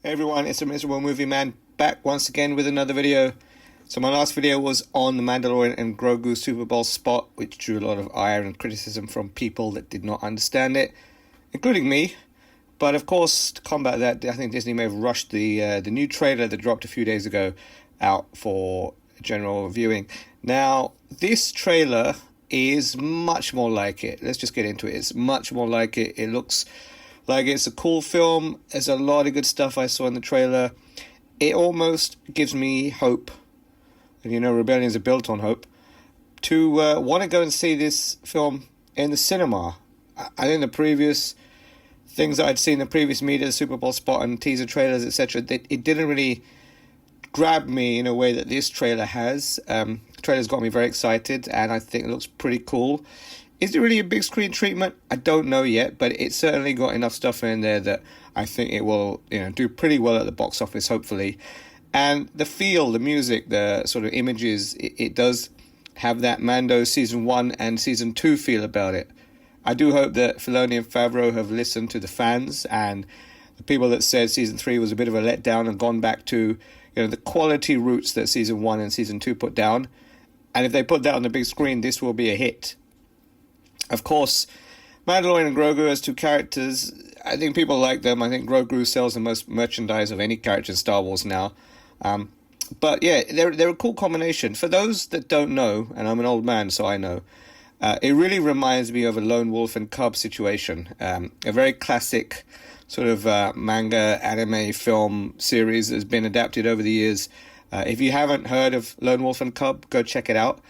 Hey everyone, it's a Miserable Movie Man back once again with another video. So my last video was on the Mandalorian and Grogu Super Bowl spot, which drew a lot of ire and criticism from people that did not understand it, including me. But of course, to combat that, I think Disney may have rushed the new trailer that dropped a few days ago out for general viewing. Now, this trailer is much more like it. Let's just get into it. It's much more like it. It looks like it's a cool film. There's a lot of good stuff I saw in the trailer. It almost gives me hope, and you know rebellions are built on hope, to want to go and see this film in the cinema. I think the previous things that I'd seen, the previous media, the Super Bowl spot and teaser trailers, etc., it didn't really grab me in a way that this trailer has. The trailer's got me very excited, and I think it looks pretty cool. Is it really a big screen treatment? I don't know yet, but it's certainly got enough stuff in there that I think it will, do pretty well at the box office, hopefully. And the feel, the music, the sort of images, it does have that Mando Season 1 and Season 2 feel about it. I do hope that Filoni and Favreau have listened to the fans and the people that said Season 3 was a bit of a letdown and gone back to, the quality roots that Season 1 and Season 2 put down. And if they put that on the big screen, this will be a hit. Of course, Mandalorian and Grogu as two characters, I think people like them. I think Grogu sells the most merchandise of any character in Star Wars now. But yeah, they're a cool combination. For those that don't know, and I'm an old man, so I know, it really reminds me of a lone wolf and cub situation. A very classic sort of manga, anime, film series that's been adapted over the years. If you haven't heard of Lone Wolf and Cub, go check it out.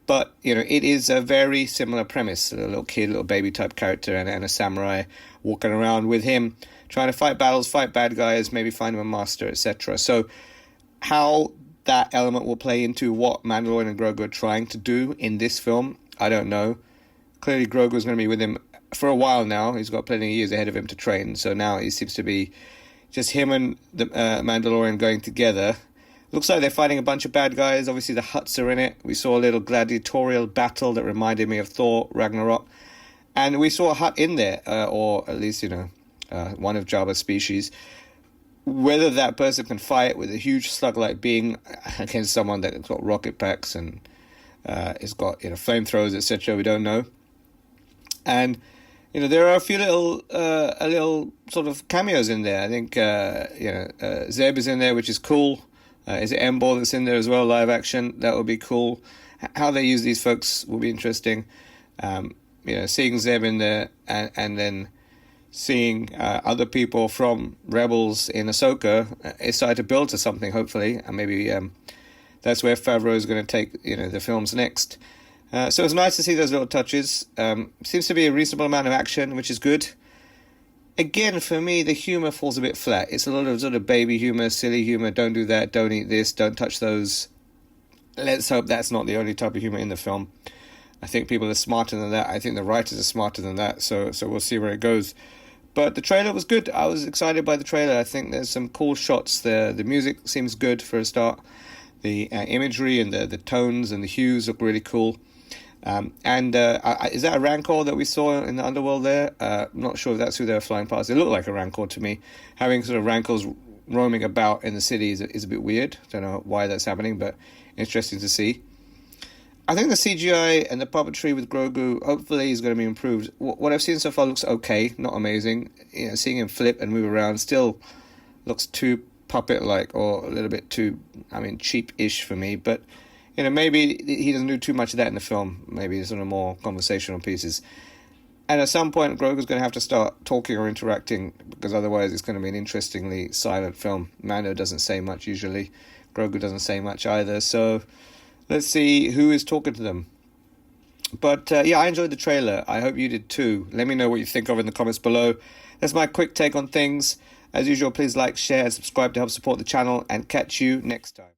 But, it is a very similar premise. A little kid, little baby type character and a samurai walking around with him, trying to fight battles, fight bad guys, maybe find him a master, etc. So how that element will play into what Mandalorian and Grogu are trying to do in this film, I don't know. Clearly Grogu is going to be with him for a while now. He's got plenty of years ahead of him to train. So now it seems to be just him and the Mandalorian going together. Looks like they're fighting a bunch of bad guys. Obviously, the Hutts are in it. We saw a little gladiatorial battle that reminded me of Thor, Ragnarok. And we saw a Hutt in there, or at least, one of Jabba's species. Whether that person can fight with a huge slug-like being against someone that's got rocket packs and has got, flamethrowers, etc., we don't know. And, there are a few little sort of cameos in there. I think, Zeb is in there, which is cool. Is it Embor that's in there as well, live action? That would be cool. How they use these folks will be interesting. Seeing Zeb in there and then seeing other people from Rebels in Ahsoka, it's started to build to something, hopefully. And maybe that's where Favreau is going to take, the films next. So it's nice to see those little touches. Seems to be a reasonable amount of action, which is good. Again, for me, the humor falls a bit flat. It's a lot of sort of baby humor, silly humor. Don't do that. Don't eat this. Don't touch those. Let's hope that's not the only type of humor in the film. I think people are smarter than that. I think the writers are smarter than that. So we'll see where it goes. But the trailer was good. I was excited by the trailer. I think there's some cool shots there. The music seems good for a start. The imagery and the tones and the hues look really cool. Is that a Rancor that we saw in the underworld there? I'm not sure if that's who they were flying past. It looked like a Rancor to me. Having sort of Rancors roaming about in the city is a bit weird. Don't know why that's happening, but interesting to see. I think the CGI and the puppetry with Grogu hopefully is going to be improved. What I've seen so far looks okay, not amazing. Seeing him flip and move around still looks too puppet-like or a little bit too, cheap-ish for me, but maybe he doesn't do too much of that in the film. Maybe sort of more conversational pieces. And at some point, Grogu's going to have to start talking or interacting, because otherwise it's going to be an interestingly silent film. Mando doesn't say much usually. Grogu doesn't say much either. So let's see who is talking to them. But I enjoyed the trailer. I hope you did too. Let me know what you think of in the comments below. That's my quick take on things. As usual, please like, share, and subscribe to help support the channel, and catch you next time.